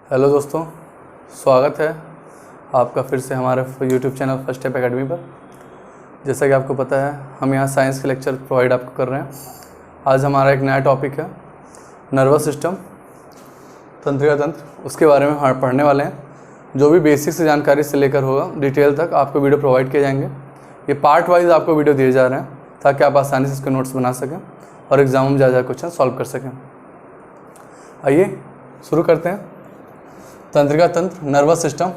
Hello दोस्तों, स्वागत है आपका फिर से हमारे YouTube channel first step academy पर। जैसा कि आपको पता है, हम यहाँ साइंस के लेक्चर प्रोवाइड आपको कर रहे हैं। आज हमारा एक नया टॉपिक है नर्वस सिस्टम, तंत्रिका तंत्र, उसके बारे में हम पढ़ने वाले हैं। जो भी बेसिक से जानकारी से लेकर होगा डिटेल तक आपको वीडियो प्रोवाइड किए जाएंगे। ये पार्ट वाइज आपको वीडियो दिए जा रहे हैं ताकि आप आसानी से इसके नोट्स बना सकें और एग्ज़ाम में ज़्यादा क्वेश्चन सॉल्व कर सकें। आइए शुरू करते हैं। तंत्रिका तंत्र, नर्वस सिस्टम।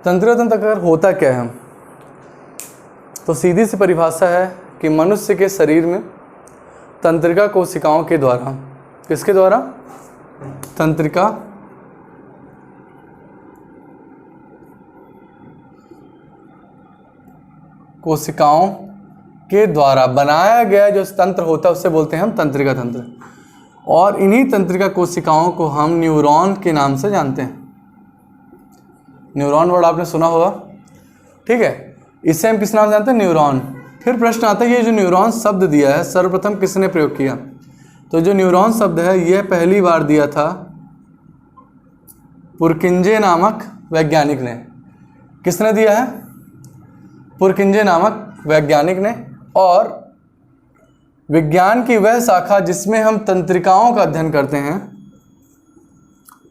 तंत्रिका तंत्र अगर होता क्या है, तो सीधी सी परिभाषा है कि मनुष्य के शरीर में तंत्रिका कोशिकाओं के द्वारा, किसके द्वारा? तंत्रिका कोशिकाओं के द्वारा बनाया गया जो तंत्र होता है उसे बोलते हैं हम तंत्रिका तंत्र। और इन्हीं तंत्रिका कोशिकाओं को हम न्यूरॉन के नाम से जानते हैं। न्यूरॉन वर्ड आपने सुना होगा, ठीक है। इससे हम किस नाम से जानते हैं? न्यूरॉन। फिर प्रश्न आता है, ये जो न्यूरॉन शब्द दिया है सर्वप्रथम किसने प्रयोग किया? तो जो न्यूरॉन शब्द है यह पहली बार दिया था पुरकिंजे नामक वैज्ञानिक ने। किसने दिया है? पुरकिंजे नामक वैज्ञानिक ने। और विज्ञान की वह शाखा जिसमें हम तंत्रिकाओं का अध्ययन करते हैं,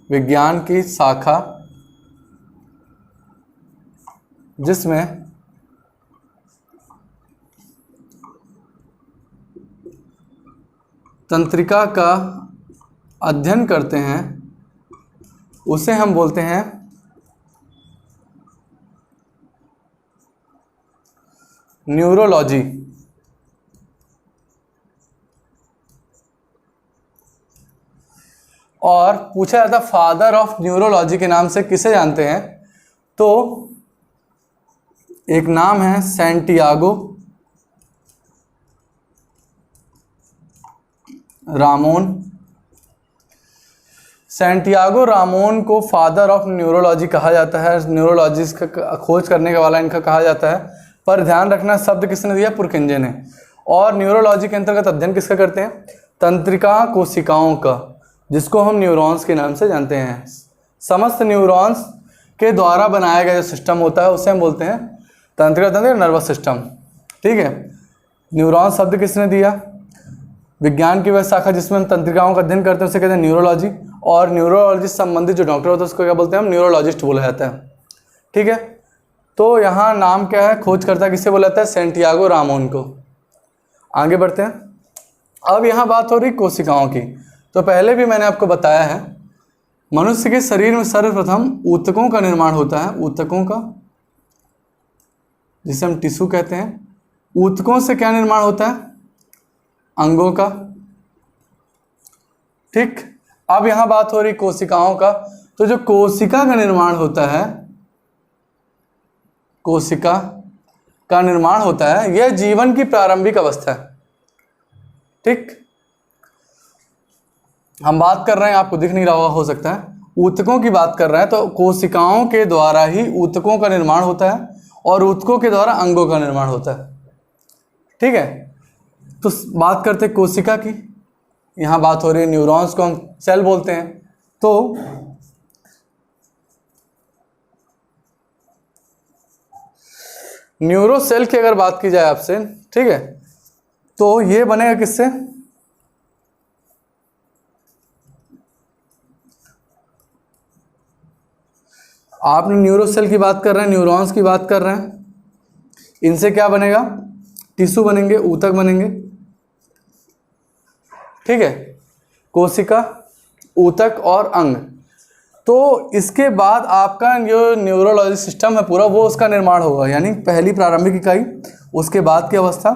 विज्ञान की शाखा जिसमें तंत्रिका का अध्ययन करते हैं, उसे हम बोलते हैं न्यूरोलॉजी। और पूछा जाता फादर ऑफ न्यूरोलॉजी के नाम से किसे जानते हैं? तो एक नाम है सैंटियागो रामोन। सैंटियागो रामोन को फादर ऑफ न्यूरोलॉजी कहा जाता है। न्यूरोलॉजिस्ट का खोज करने वाला इनका कहा जाता है। पर ध्यान रखना, शब्द किसने दिया? पुरकिंजे ने। और न्यूरोलॉजी के अंतर्गत अध्ययन किसका करते हैं? तंत्रिका कोशिकाओं का, जिसको हम न्यूरॉन्स के नाम से जानते हैं। समस्त न्यूरॉन्स के द्वारा बनाया गया जो सिस्टम होता है उसे हम बोलते हैं तंत्रिका तंत्र, नर्वस सिस्टम, ठीक है। न्यूरॉन शब्द किसने दिया? विज्ञान की वह शाखा जिसमें हम तंत्रिकाओं का अध्ययन करते हैं उसे कहते हैं न्यूरोलॉजी। और न्यूरोलॉजिस्ट संबंधित जो डॉक्टर होता है उसको क्या बोलते हैं? हम न्यूरोलॉजिस्ट बोला जाता है, ठीक है। तो यहाँ नाम क्या है? खोजकर्ता किसे बोला जाता है? सैंटियागो रामोन को। आगे बढ़ते हैं। अब यहाँ बात हो रही कोशिकाओं की। तो पहले भी मैंने आपको बताया है, मनुष्य के शरीर में सर्वप्रथम ऊतकों का निर्माण होता है। ऊतकों का, जिसे हम टिश्यू कहते हैं। ऊतकों से क्या निर्माण होता है? अंगों का, ठीक। अब यहां बात हो रही कोशिकाओं का। तो जो कोशिका का निर्माण होता है, कोशिका का निर्माण होता है, यह जीवन की प्रारंभिक अवस्था है, ठीक। हम बात कर रहे हैं, आपको दिख नहीं रहा हो सकता है, ऊतकों की बात कर रहे हैं। तो कोशिकाओं के द्वारा ही ऊतकों का निर्माण होता है और ऊतकों के द्वारा अंगों का निर्माण होता है, ठीक है। तो बात करते हैं कोशिका की। यहाँ बात हो रही है न्यूरॉन्स को हम सेल बोलते हैं। तो न्यूरो सेल की अगर बात की जाए आपसे, ठीक है, तो ये बनेगा किससे? आपने न्यूरो सेल की बात कर रहे हैं, न्यूरॉन्स की बात कर रहे हैं। इनसे क्या बनेगा? टिश्यू बनेंगे, ऊतक बनेंगे, ठीक है। कोशिका, ऊतक और अंग। तो इसके बाद आपका जो न्यूरोलॉजी सिस्टम है पूरा, वो उसका निर्माण होगा, यानी पहली प्रारंभिक इकाई, उसके बाद की अवस्था।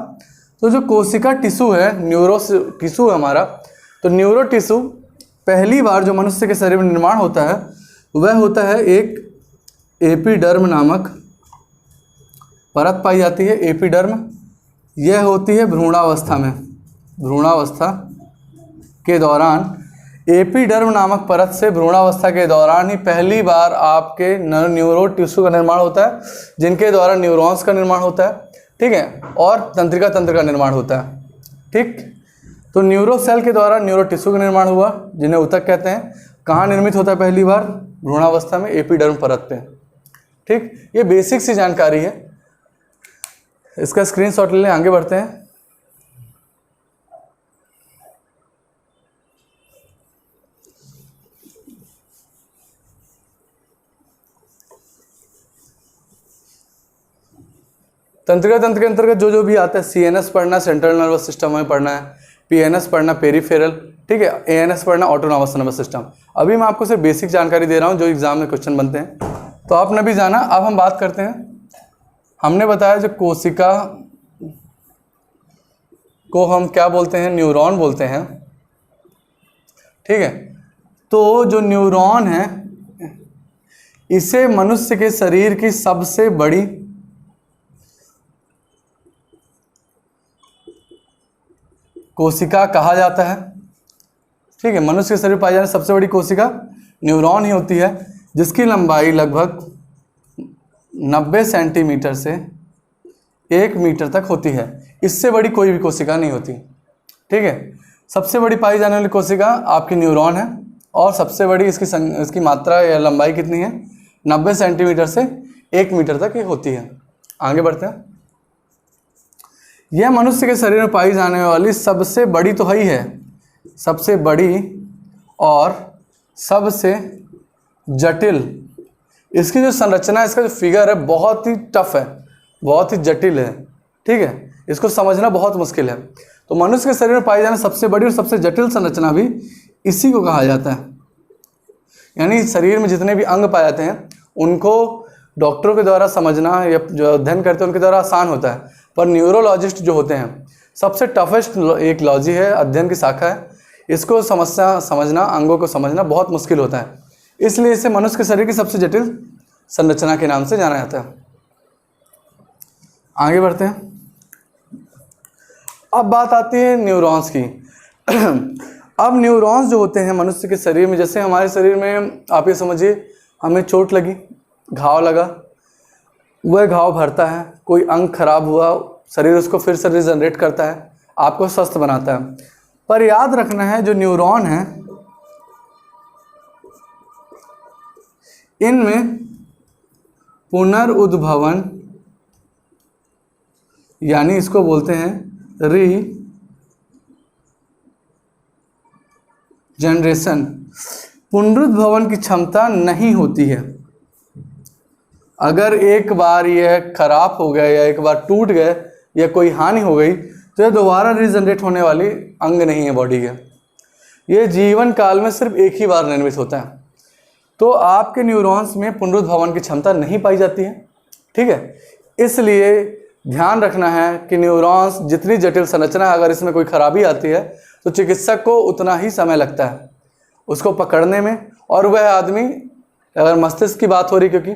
तो जो कोशिका टिश्यू है, न्यूरो टिश्यू है हमारा, तो न्यूरो टिश्यू पहली बार जो मनुष्य के शरीर में निर्माण होता है वह होता है एक एपिडर्म नामक परत पाई जाती है। एपिडर्म यह होती है भ्रूणावस्था में। भ्रूणावस्था के दौरान एपिडर्म नामक परत से भ्रूणावस्था के दौरान ही पहली बार आपके न्यूरो टिश्यू का निर्माण होता है, जिनके द्वारा न्यूरॉन्स का निर्माण होता है, ठीक है, और तंत्रिका तंत्र का निर्माण होता है, ठीक। तो न्यूरो सेल के द्वारा न्यूरो टिश्यू का निर्माण हुआ, जिन्हें ऊतक कहते हैं। कहाँ निर्मित होता है पहली बार? भ्रूणावस्था में, एपिडर्म परत पे। ठीक, ये बेसिक सी जानकारी है, इसका स्क्रीनशॉट ले लें। आगे बढ़ते हैं। तंत्रिका तंत्र के अंतर्गत जो जो भी आता है, CNS पढ़ना, सेंट्रल नर्वस सिस्टम में पढ़ना है, PNS पढ़ना, पेरीफेरल, ठीक है, ANS पढ़ना, ऑटोनॉमस नर्वस सिस्टम। अभी मैं आपको सिर्फ बेसिक जानकारी दे रहा हूँ जो एग्जाम में क्वेश्चन बनते हैं, तो आपने भी जाना। अब हम बात करते हैं, हमने बताया जो कोशिका को हम क्या बोलते हैं? न्यूरॉन बोलते हैं। ठीक है, तो जो न्यूरॉन है इसे मनुष्य के शरीर की सबसे बड़ी कोशिका कहा जाता है। ठीक है, मनुष्य के शरीर में पाई जाने सबसे बड़ी कोशिका न्यूरॉन ही होती है, जिसकी लंबाई लगभग 90 सेंटीमीटर से 1 मीटर तक होती है। इससे बड़ी कोई भी कोशिका नहीं होती। ठीक है, सबसे बड़ी पाई जाने वाली कोशिका आपकी न्यूरॉन है, और सबसे बड़ी इसकी मात्रा या लंबाई कितनी है? 90 सेंटीमीटर से 1 मीटर तक ये होती है। आगे बढ़ते हैं। यह मनुष्य के शरीर में पाई जाने वाली सबसे बड़ी तो है ही है, सबसे बड़ी और सबसे जटिल। इसकी जो संरचना है, इसका जो फिगर है, बहुत ही टफ है, बहुत ही जटिल है। ठीक है, इसको समझना बहुत मुश्किल है। तो मनुष्य के शरीर में पाई जाने सबसे बड़ी और सबसे जटिल संरचना भी इसी को कहा जाता है। यानी शरीर में जितने भी अंग पाए जाते हैं उनको डॉक्टरों के द्वारा समझना या जो अध्ययन करते हैं उनके द्वारा आसान होता है, पर न्यूरोलॉजिस्ट जो होते हैं सबसे टफेस्ट एक लॉजी है, अध्ययन की शाखा है। इसको समझना, अंगों को समझना बहुत मुश्किल होता है, इसलिए इसे मनुष्य के शरीर की सबसे जटिल संरचना के नाम से जाना जाता है। आगे बढ़ते हैं। अब बात आती है न्यूरॉन्स की। अब न्यूरॉन्स जो होते हैं मनुष्य के शरीर में, जैसे हमारे शरीर में आप ये समझिए हमें चोट लगी, घाव लगा, वह घाव भरता है, कोई अंग खराब हुआ, शरीर उसको फिर से रिजनरेट करता है, आपको स्वस्थ बनाता है। पर याद रखना है जो न्यूरॉन है इनमें पुनर्उद्भवन, यानी इसको बोलते हैं रीजनरेशन, पुनरुद्भवन की क्षमता नहीं होती है। अगर एक बार यह खराब हो गया या एक बार टूट गए या कोई हानि हो गई तो यह दोबारा रीजनरेट होने वाली अंग नहीं है बॉडी के। यह जीवन काल में सिर्फ एक ही बार निर्मित होता है। तो आपके न्यूरॉन्स में पुनरुद्भवन की क्षमता नहीं पाई जाती है। ठीक है, इसलिए ध्यान रखना है कि न्यूरॉन्स जितनी जटिल संरचना, अगर इसमें कोई खराबी आती है तो चिकित्सक को उतना ही समय लगता है उसको पकड़ने में। और वह आदमी, अगर मस्तिष्क की बात हो रही, क्योंकि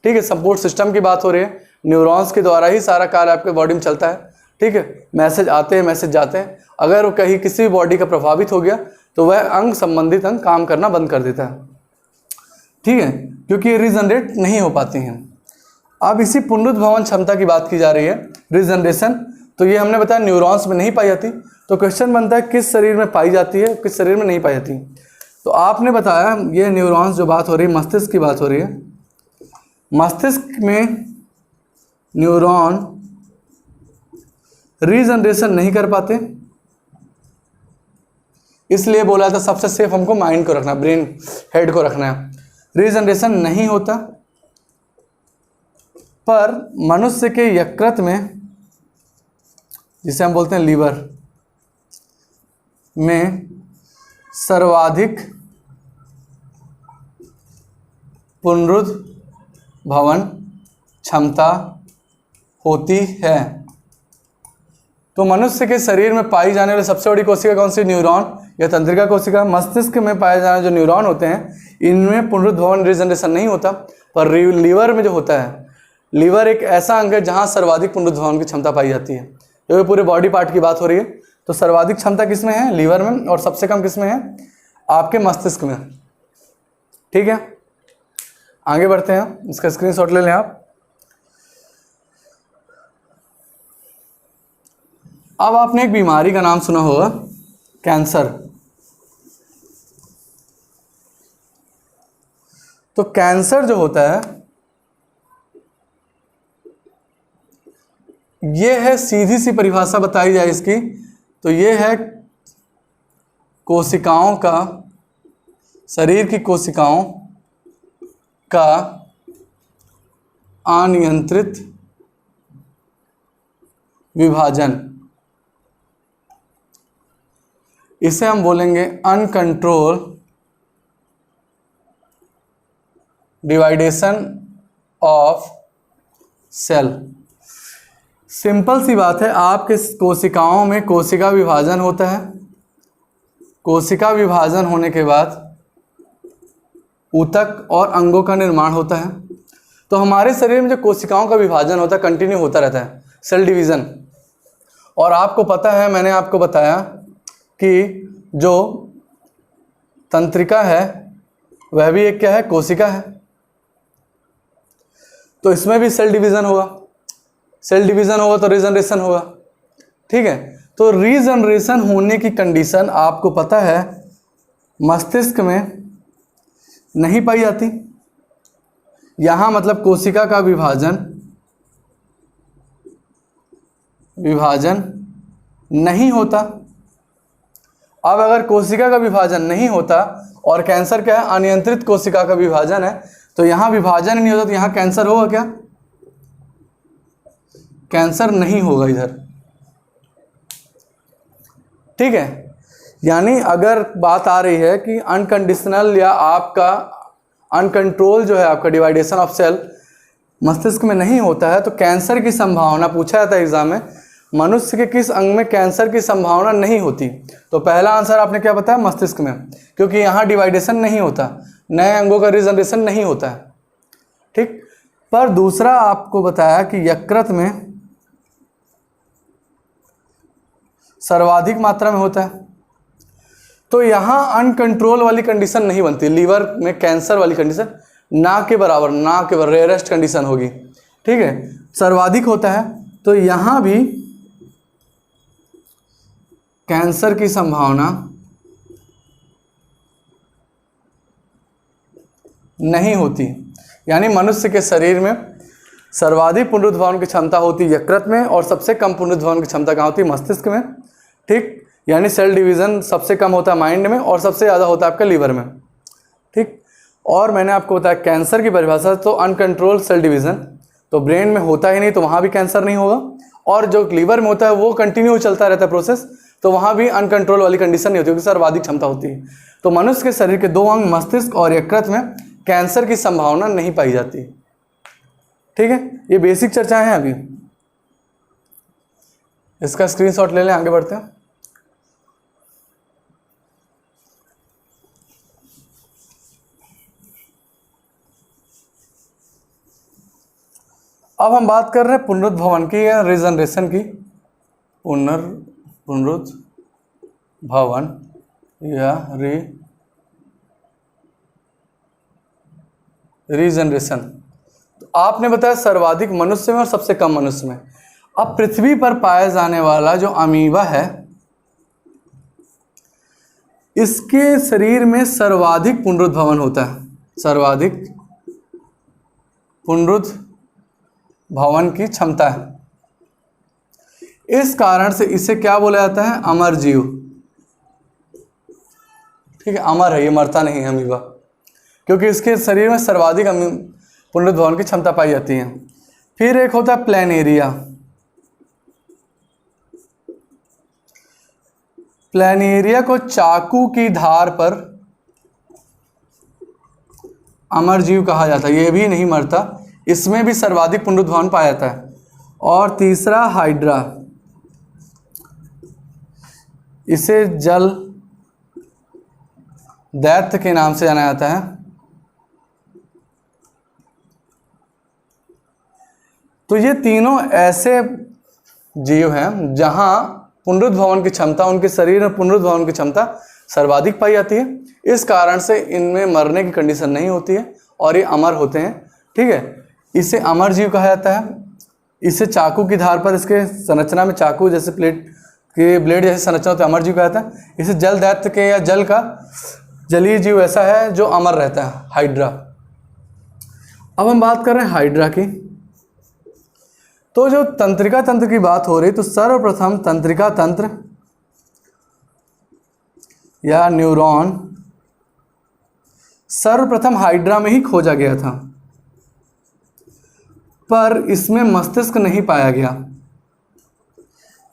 ठीक है संपूर्ण सिस्टम की बात हो रही है, न्यूरॉन्स के द्वारा ही सारा कार्य आपके बॉडी में चलता है। ठीक है, मैसेज आते हैं, मैसेज जाते हैं। अगर वो कहीं किसी भी बॉडी का प्रभावित हो गया तो वह अंग, संबंधित अंग काम करना बंद कर देता है। ठीक है, क्योंकि ये रीजनरेट नहीं हो पाती हैं। अब इसी पुनरुद्भवन क्षमता की बात की जा रही है, रीजनरेशन। तो ये हमने बताया न्यूरॉन्स में नहीं पाई जाती। तो क्वेश्चन बनता है किस शरीर में पाई जाती है, किस शरीर में नहीं पाई जाती। तो आपने बताया ये न्यूरॉन्स जो बात हो रही है, मस्तिष्क की बात हो रही है। मस्तिष्क में न्यूरॉन रीजनरेशन नहीं कर पाते, इसलिए बोला था सबसे सेफ हमको माइंड को रखना, ब्रेन हेड को रखना है। रीजनरेशन नहीं होता, पर मनुष्य के यकृत में, जिसे हम बोलते हैं लीवर में, सर्वाधिक पुनरुद्भवन क्षमता होती है। तो मनुष्य के शरीर में पाई जाने वाली सबसे बड़ी कोशिका कौन सी? न्यूरॉन या तंत्रिका कोशिका। मस्तिष्क में पाए जाने जो न्यूरॉन होते हैं इनमें पुनरुद्भवन, रीजनरेशन नहीं होता, पर लीवर में जो होता है, लीवर एक ऐसा अंग है जहां सर्वाधिक पुनरुद्भवन की क्षमता पाई जाती है। क्योंकि पूरे बॉडी पार्ट की बात हो रही है, तो सर्वाधिक क्षमता किसमें है? लीवर में, और सबसे कम किसमें है? आपके मस्तिष्क में। ठीक है, आगे बढ़ते हैं, इसका स्क्रीनशॉट ले लें आप। अब आपने एक बीमारी का नाम सुना होगा कैंसर। तो कैंसर जो होता है ये है, सीधी सी परिभाषा बताई जाए इसकी तो ये है कोशिकाओं का, शरीर की कोशिकाओं का अनियंत्रित विभाजन। इसे हम बोलेंगे uncontrol division of cell. Simple सी बात है, आपके कोशिकाओं में कोशिका विभाजन होता है। कोशिका विभाजन होने के बाद ऊतक और अंगों का निर्माण होता है। तो हमारे शरीर में जो कोशिकाओं का विभाजन होता है कंटिन्यू होता रहता है, सेल डिवीज़न। और आपको पता है, मैंने आपको बताया कि जो तंत्रिका है वह भी एक क्या है, कोशिका है। तो इसमें भी सेल डिवीज़न होगा, सेल डिवीज़न होगा तो रीजनरेशन होगा। ठीक है, तो रीजनरेशन होने की कंडीशन आपको पता है मस्तिष्क में नहीं पाई जाती। यहाँ मतलब कोशिका का विभाजन नहीं होता। अब अगर कोशिका का विभाजन नहीं होता और कैंसर क्या है, अनियंत्रित कोशिका का विभाजन है, तो यहाँ विभाजन ही नहीं होता तो यहाँ कैंसर होगा क्या? कैंसर नहीं होगा इधर। ठीक है, यानी अगर बात आ रही है कि अनकंडीशनल या आपका अनकंट्रोल जो है आपका डिवाइडेशन ऑफ सेल मस्तिष्क में नहीं होता है, तो कैंसर की संभावना पूछा जाता है एग्जाम में, मनुष्य के किस अंग में कैंसर की संभावना नहीं होती? तो पहला आंसर आपने क्या बताया, मस्तिष्क में, क्योंकि यहाँ डिवाइडेशन नहीं होता, नए अंगों का रीजनरेशन नहीं होता है। ठीक, पर दूसरा आपको बताया कि यकृत में सर्वाधिक मात्रा में होता है। तो यहाँ अनकंट्रोल वाली कंडीशन नहीं बनती, लीवर में कैंसर वाली कंडीशन ना के बराबर रेयरेस्ट कंडीशन होगी। ठीक है, सर्वाधिक होता है तो यहाँ भी कैंसर की संभावना नहीं होती। यानी मनुष्य के शरीर में सर्वाधिक पुनरुत्पादन की क्षमता होती है यकृत में और सबसे कम पुनरुत्पादन की क्षमता कहाँ होती है, मस्तिष्क में। ठीक, यानी सेल डिवीज़न सबसे कम होता है माइंड में और सबसे ज़्यादा होता है आपका लीवर में। ठीक, और मैंने आपको बताया कैंसर की परिभाषा तो अनकंट्रोल सेल डिवीज़न, तो ब्रेन में होता ही नहीं तो वहाँ भी कैंसर नहीं होगा, और जो लीवर में होता है वो कंटिन्यू चलता रहता है प्रोसेस, तो वहाँ भी अनकंट्रोल वाली कंडीशन नहीं होती क्योंकि सर्वाधिक क्षमता होती है। तो मनुष्य के शरीर के दो अंग मस्तिष्क और यकृत में कैंसर की संभावना नहीं पाई जाती। ठीक है, ये बेसिक चर्चाएं हैं। अभी इसका स्क्रीनशॉट ले लें, आगे बढ़ते हैं। अब हम बात कर रहे हैं पुनरुद्भवन की या रीजनरेशन की। पुनरुद्भवन या रीजनरेशन। तो आपने बताया सर्वाधिक मनुष्य में और सबसे कम मनुष्य में। अब पृथ्वी पर पाया जाने वाला जो अमीबा है इसके शरीर में सर्वाधिक पुनरुद्भवन होता है, सर्वाधिक पुनरुद्भवन की क्षमता है। इस कारण से इसे क्या बोला जाता है, अमर जीव। ठीक है, अमर है, ये मरता नहीं है अमीबा, क्योंकि इसके शरीर में सर्वाधिक पुनरुद्भवन की क्षमता पाई जाती है। फिर एक होता है प्लेनेरिया। प्लेनेरिया को चाकू की धार पर अमर जीव कहा जाता है, ये भी नहीं मरता, इसमें भी सर्वाधिक पुनरुद्भवन पाया जाता है। और तीसरा हाइड्रा, इसे जल दैत्य के नाम से जाना जाता है। तो ये तीनों ऐसे जीव हैं जहां पुनरुद्भवन की क्षमता, उनके शरीर में पुनरुद्भवन की क्षमता सर्वाधिक पाई जाती है। इस कारण से इनमें मरने की कंडीशन नहीं होती है और ये अमर होते हैं। ठीक है, इसे अमर जीव कहा जाता है। इसे चाकू की धार पर, इसके संरचना में चाकू जैसे प्लेट कि ब्लेड जैसी संरचना होती है, अमर जीव कहता है। इसे जल दैत्य के या जल का जलीय जीव ऐसा है जो अमर रहता है, हाइड्रा। अब हम बात कर रहे हैं हाइड्रा की। तो जो तंत्रिका तंत्र की बात हो रही, तो सर्वप्रथम तंत्रिका तंत्र या न्यूरॉन सर्वप्रथम हाइड्रा में ही खोजा गया था, पर इसमें मस्तिष्क नहीं पाया गया।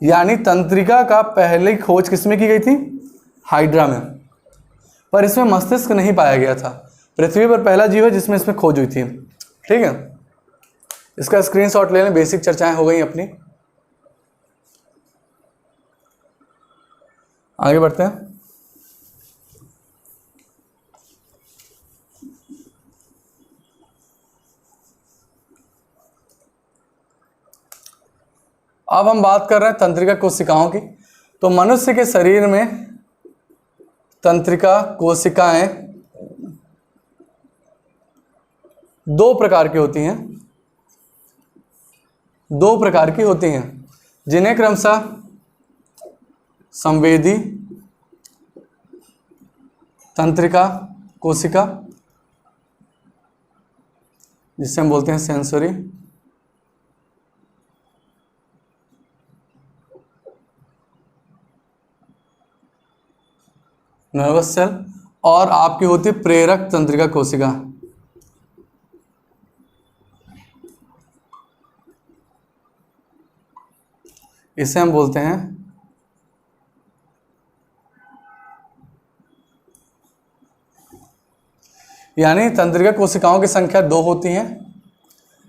यानी तंत्रिका का पहले खोज किसमें की गई थी? हाइड्रा में, पर इसमें मस्तिष्क नहीं पाया गया था। पृथ्वी पर पहला जीव है जिसमें इसमें खोज हुई थी। ठीक है, इसका स्क्रीनशॉट ले लें। बेसिक चर्चाएं हो गई अपनी, आगे बढ़ते हैं। अब हम बात कर रहे हैं तंत्रिका कोशिकाओं की। तो मनुष्य के शरीर में तंत्रिका कोशिकाएं दो प्रकार की होती हैं, जिन्हें क्रमशः संवेदी तंत्रिका कोशिका, जिसे हम बोलते हैं सेंसरी, नर्वस सेल, और आपकी होती है प्रेरक तंत्रिका कोशिका। इसे हम बोलते हैं यानी तंत्रिका कोशिकाओं की संख्या 2 होती हैं,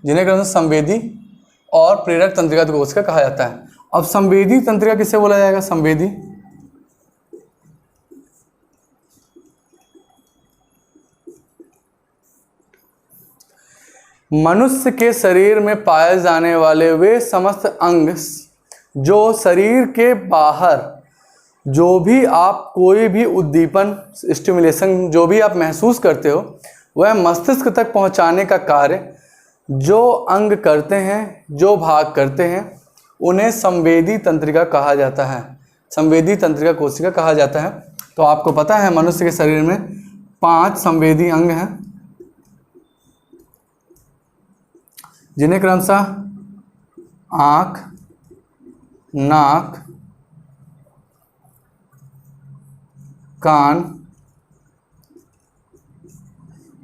जिन्हें क्रमशः संवेदी और प्रेरक तंत्रिका कोशिका कहा जाता है। अब संवेदी तंत्रिका किसे बोला जाएगा? संवेदी मनुष्य के शरीर में पाए जाने वाले वे समस्त अंग जो शरीर के बाहर जो भी आप कोई भी उद्दीपन, स्टिमुलेशन जो भी आप महसूस करते हो, वह मस्तिष्क तक पहुंचाने का कार्य जो अंग करते हैं, जो भाग करते हैं, उन्हें संवेदी तंत्रिका कहा जाता है, संवेदी तंत्रिका कोशिका कहा जाता है। तो आपको पता है मनुष्य के शरीर में 5 संवेदी अंग हैं, जिन्हें क्रमशः आँख, नाक, कान,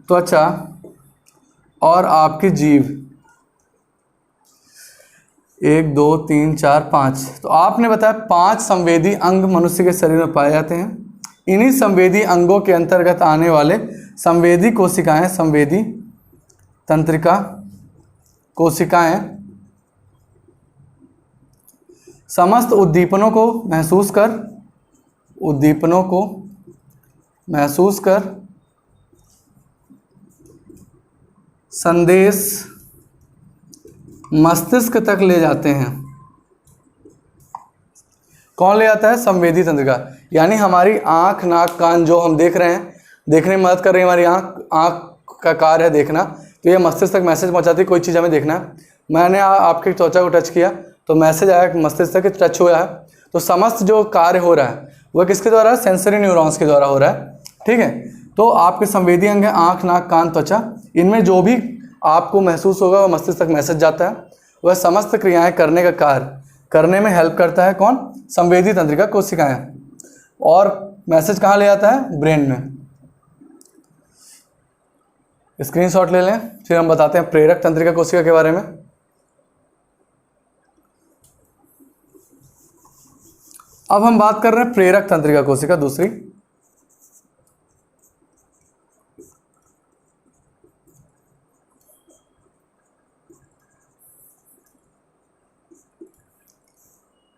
त्वचा और आपकी जीभ। 1 2 3 4 5। तो आपने बताया 5 संवेदी अंग मनुष्य के शरीर में पाए जाते हैं। इन्हीं संवेदी अंगों के अंतर्गत आने वाले संवेदी कोशिकाएं, संवेदी तंत्रिका कोशिकाएं समस्त उद्दीपनों को महसूस कर संदेश मस्तिष्क तक ले जाते हैं। कौन ले जाता है? संवेदी तंत्रिका। यानी हमारी आँख, नाक, कान जो हम देख रहे हैं, देखने में मदद कर रही है हमारी आँख का कार्य है देखना, तो ये मस्तिष्क तक मैसेज पहुंचाती है कोई चीज़ हमें देखना है। मैंने आपके त्वचा को टच किया तो मैसेज आया मस्तिष्क तक टच हुआ है। तो समस्त जो कार्य हो रहा है वह किसके द्वारा? सेंसरी न्यूरॉन्स के द्वारा हो रहा है। ठीक है, तो आपके संवेदी अंग है आँख, नाक, कान, त्वचा। इनमें जो भी आपको महसूस होगा वह मस्तिष्क तक मैसेज जाता है। वह समस्त क्रियाएं करने का कार्य करने में हेल्प करता है। कौन? संवेदी तंत्रिका कोशिकाएं। और मैसेज कहाँ ले जाता है? ब्रेन में। स्क्रीनशॉट ले लें, फिर हम बताते हैं प्रेरक तंत्रिका कोशिका के बारे में। अब हम बात कर रहे हैं प्रेरक तंत्रिका कोशिका दूसरी।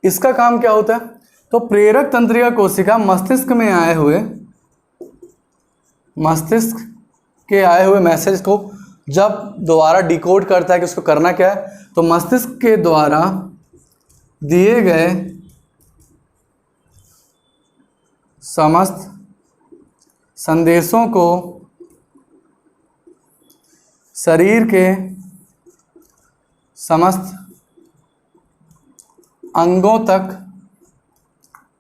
इसका काम क्या होता है? तो प्रेरक तंत्रिका कोशिका मस्तिष्क के आए हुए मैसेज को जब दोबारा डिकोड करता है कि उसको करना क्या है, तो मस्तिष्क के द्वारा दिए गए समस्त संदेशों को शरीर के समस्त अंगों तक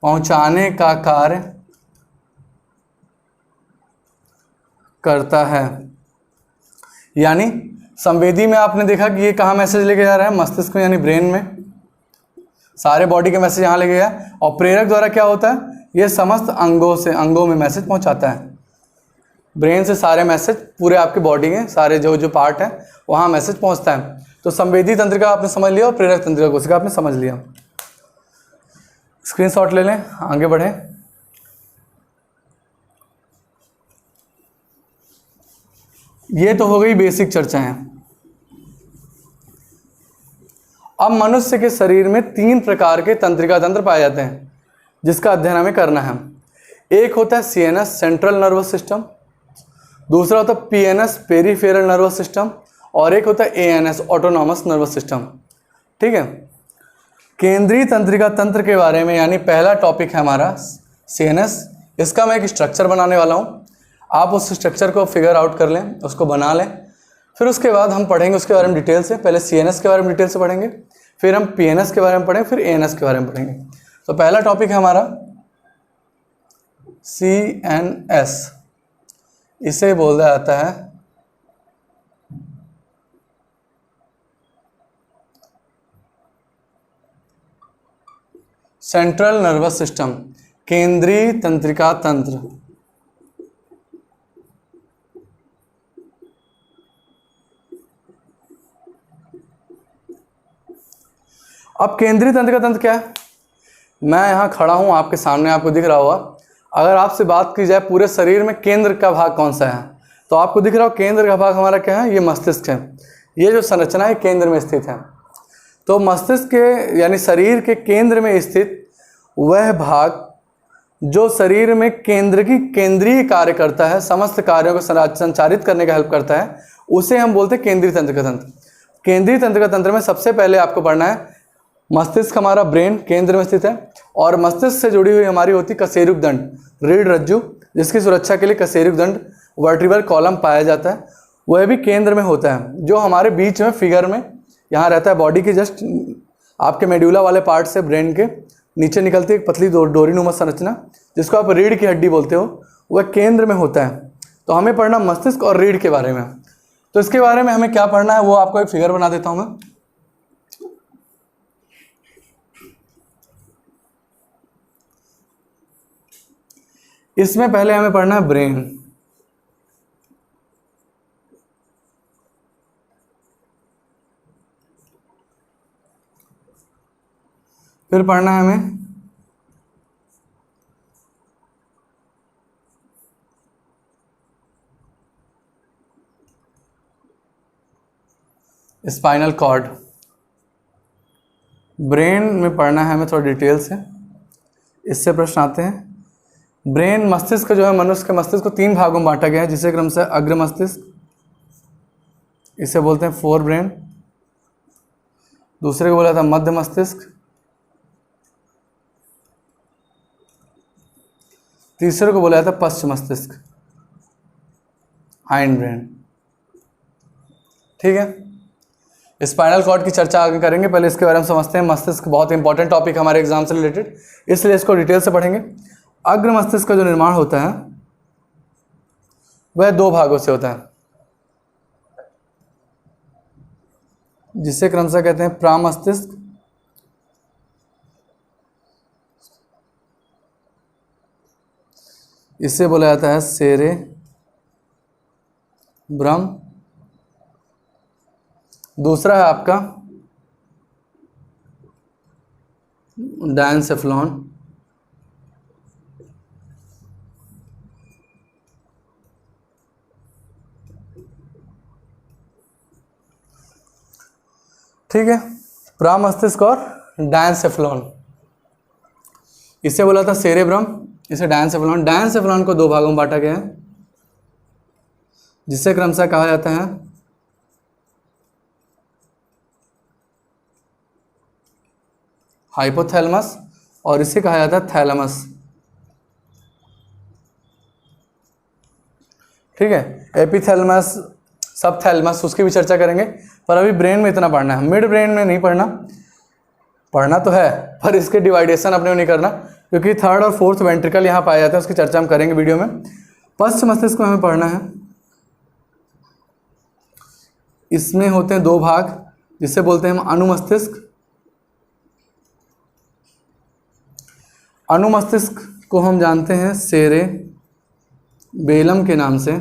पहुंचाने का कार्य करता है। यानी संवेदी में आपने देखा कि ये कहाँ मैसेज लेके जा रहा है, मस्तिष्क में यानी ब्रेन में, सारे बॉडी के मैसेज यहाँ लेके गया। और प्रेरक द्वारा क्या होता है, ये समस्त अंगों में मैसेज पहुंचाता है। ब्रेन से सारे मैसेज पूरे आपके बॉडी के सारे जो पार्ट है वहाँ मैसेज पहुंचता है। तो संवेदी तंत्रिका आपने समझ लिया और प्रेरक तंत्रिका कोशिका आपने समझ लिया। स्क्रीनशॉट ले लें, आगे बढ़ें। ये तो हो गई बेसिक चर्चाएं। अब मनुष्य के शरीर में 3 प्रकार के तंत्रिका तंत्र पाए जाते हैं जिसका अध्ययन हमें करना है। एक होता है CNS सेंट्रल नर्वस सिस्टम, दूसरा होता है PNS पेरीफेरल नर्वस सिस्टम, और एक होता है ANS ऑटोनॉमस नर्वस सिस्टम। ठीक है, केंद्रीय तंत्रिका तंत्र के बारे में यानी पहला टॉपिक है हमारा CNS। इसका मैं एक स्ट्रक्चर बनाने वाला हूँ, आप उस स्ट्रक्चर को फिगर आउट कर लें, उसको बना लें। फिर उसके बाद हम पढ़ेंगे उसके बारे में डिटेल से। पहले CNS के बारे में डिटेल से पढ़ेंगे, फिर हम PNS के बारे में पढ़ेंगे, फिर ANS के बारे में पढ़ेंगे। तो पहला टॉपिक है हमारा CNS, इसे बोला जाता है सेंट्रल नर्वस सिस्टम, केंद्रीय तंत्रिका तंत्र। अब केंद्रीय तंत्रिका तंत्र क्या है, मैं यहाँ खड़ा हूँ आपके सामने, आपको दिख रहा होगा। अगर आपसे बात की जाए पूरे शरीर में केंद्र का भाग कौन सा है, तो आपको दिख रहा हो केंद्र का भाग हमारा क्या है, ये मस्तिष्क है। ये जो संरचना है केंद्र में स्थित है। तो मस्तिष्क के यानी शरीर के केंद्र में स्थित वह भाग जो शरीर में केंद्रीय कार्य करता है, समस्त कार्यों को संचारित करने का हेल्प करता है, उसे हम बोलते हैं केंद्रीय तंत्रिका तंत्र। केंद्रीय तंत्रिका तंत्र में सबसे पहले आपको पढ़ना है मस्तिष्क, हमारा ब्रेन केंद्र में स्थित है, और मस्तिष्क से जुड़ी हुई हमारी होती कशेरुक दंड, रीढ़ रज्जु, जिसकी सुरक्षा के लिए कशेरुक दंड वर्टिब्रल कॉलम पाया जाता है, वह भी केंद्र में होता है। जो हमारे बीच में फिगर में यहाँ रहता है, बॉडी की जस्ट आपके मेड्यूला वाले पार्ट से ब्रेन के नीचे निकलती है एक पतली डोरीनुमा संरचना, जिसको आप रीढ़ की हड्डी बोलते हो, वह केंद्र में होता है। तो हमें पढ़ना मस्तिष्क और रीढ़ के बारे में। तो इसके बारे में हमें क्या पढ़ना है वो आपको एक फिगर बना देता हूँ मैं। इसमें पहले हमें पढ़ना है ब्रेन, फिर पढ़ना है हमें स्पाइनल कॉर्ड। ब्रेन में पढ़ना है हमें थोड़ा डिटेल से, इससे प्रश्न आते हैं। ब्रेन मस्तिष्क जो है, मनुष्य के मस्तिष्क को 3 भागों में बांटा गया है, जिसे क्रम से अग्र मस्तिष्क, इसे बोलते हैं फोर ब्रेन, दूसरे को बोला था मध्य मस्तिष्क, तीसरे को बोला जाता है पश्च मस्तिष्क, हाइंड ब्रेन। ठीक है, स्पाइनल कॉर्ड की चर्चा आगे करेंगे, पहले इसके बारे में समझते हैं। मस्तिष्क बहुत इंपॉर्टेंट टॉपिक हमारे एग्जाम से रिलेटेड, इसलिए इसको डिटेल से पढ़ेंगे। अग्र मस्तिष्क का जो निर्माण होता है वह 2 भागों से होता है, जिसे क्रमशः कहते हैं प्रामस्तिष्क इसे बोला जाता है सेरेब्रम। दूसरा है आपका डायनसेफ्लॉन, ठीक है, प्रामस्तिष्क और डायनसेफ्लॉन, इसे बोला था सेरेब्रम, इसे डायनसेफ्लॉन। डायनसेफ्लॉन को 2 भागों में बांटा गया है, जिसे क्रमशः कहा जाता है हाइपोथैलेमस और इसे कहा जाता है थैलेमस। ठीक है, एपिथैलेमस, सब थैलेमस, उसकी भी चर्चा करेंगे, पर अभी ब्रेन में इतना पढ़ना है, मिड ब्रेन में नहीं पढ़ना, पढ़ना तो है पर इसके डिवाइडेशन अपने नहीं करना। क्योंकि थर्ड और फोर्थ वेंट्रिकल यहाँ पाया जाता है, उसकी चर्चा हम करेंगे वीडियो में। पश्च मस्तिष्क को हमें पढ़ना है। इसमें होते हैं दो भाग, जिसे बोलते हैं हम अनुमस्तिष्क। अनुमस्तिष्क को हम जानते हैं सेरे बेलम के नाम से,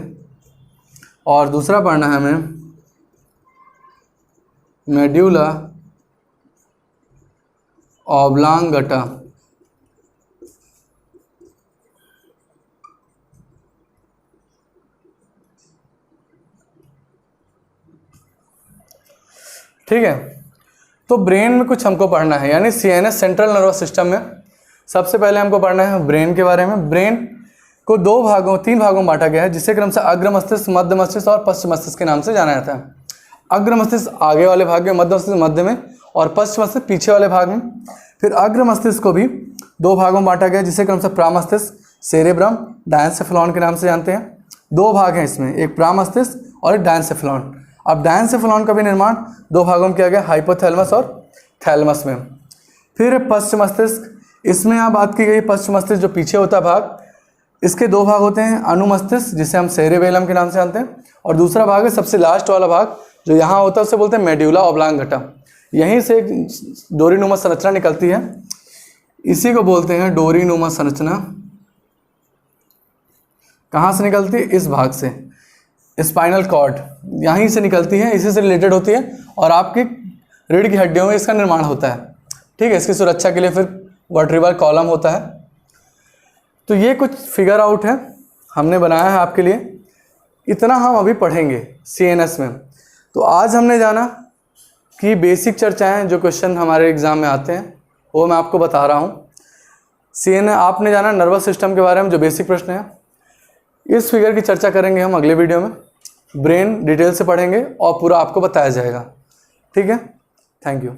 और दूसरा पढ़ना है हमें मेड्यूला ऑब्लांगटा। ठीक है, तो ब्रेन में कुछ हमको पढ़ना है, यानी सीएनएस सेंट्रल नर्वस सिस्टम में सबसे पहले हमको पढ़ना है ब्रेन के बारे में। ब्रेन को तीन भागों में बांटा गया है, जिसे क्रम से अग्र मस्तिष्क, मध्य मस्तिष्क और पश्च मस्तिष्क के नाम से जाना जाता है। अग्र मस्तिष्क आगे वाले भाग में, मध्य मस्तिष्क मध्य में, और पश्च मस्तिष्क पीछे वाले भाग में। फिर अग्र मस्तिष्क को भी दो भागों में बांटा गया है, जिसे क्रम से प्रामस्तिष्क, सेरेब्रम, डायंसेफेलॉन के नाम से जानते हैं। दो भाग हैं इसमें, एक प्रामस्तिष्क और एक डायंसेफेलॉन। अब डायंसेफेलॉन का भी निर्माण दो भागों में किया गया, हाइपोथैलेमस और थैलेमस में। फिर पश्च मस्तिष्क, इसमें यहाँ बात की गई पश्च मस्तिष्क जो पीछे होता भाग, इसके दो भाग होते हैं, अनुमस्तिष्क जिसे हम सेरेबेलम के नाम से जानते हैं, और दूसरा भाग है सबसे लास्ट वाला भाग जो यहाँ होता है, उसे बोलते हैं मेड्यूला ऑब्लांगटा। यहीं से एक डोरीनुमा संरचना निकलती है, इसी को बोलते हैं डोरीनुमा संरचना। कहाँ से निकलती है? इस भाग से, स्पाइनल कॉर्ड यहीं से निकलती है, इसी से रिलेटेड होती है, और आपकी रीढ़ की हड्डियों में इसका निर्माण होता है। ठीक है, इसकी सुरक्षा के लिए फिर वर्टिब्रल कॉलम होता है। तो ये कुछ फिगर आउट है हमने बनाया है आपके लिए, इतना हम अभी पढ़ेंगे सीएनएस में। तो आज हमने जाना कि बेसिक चर्चाएं जो क्वेश्चन हमारे एग्जाम में आते हैं वो मैं आपको बता रहा हूँ। सीएनएस आपने जाना नर्वस सिस्टम के बारे में जो बेसिक प्रश्न है, इस फिगर की चर्चा करेंगे हम अगले वीडियो में। ब्रेन डिटेल से पढ़ेंगे और पूरा आपको बताया जाएगा। ठीक है, थैंक यू।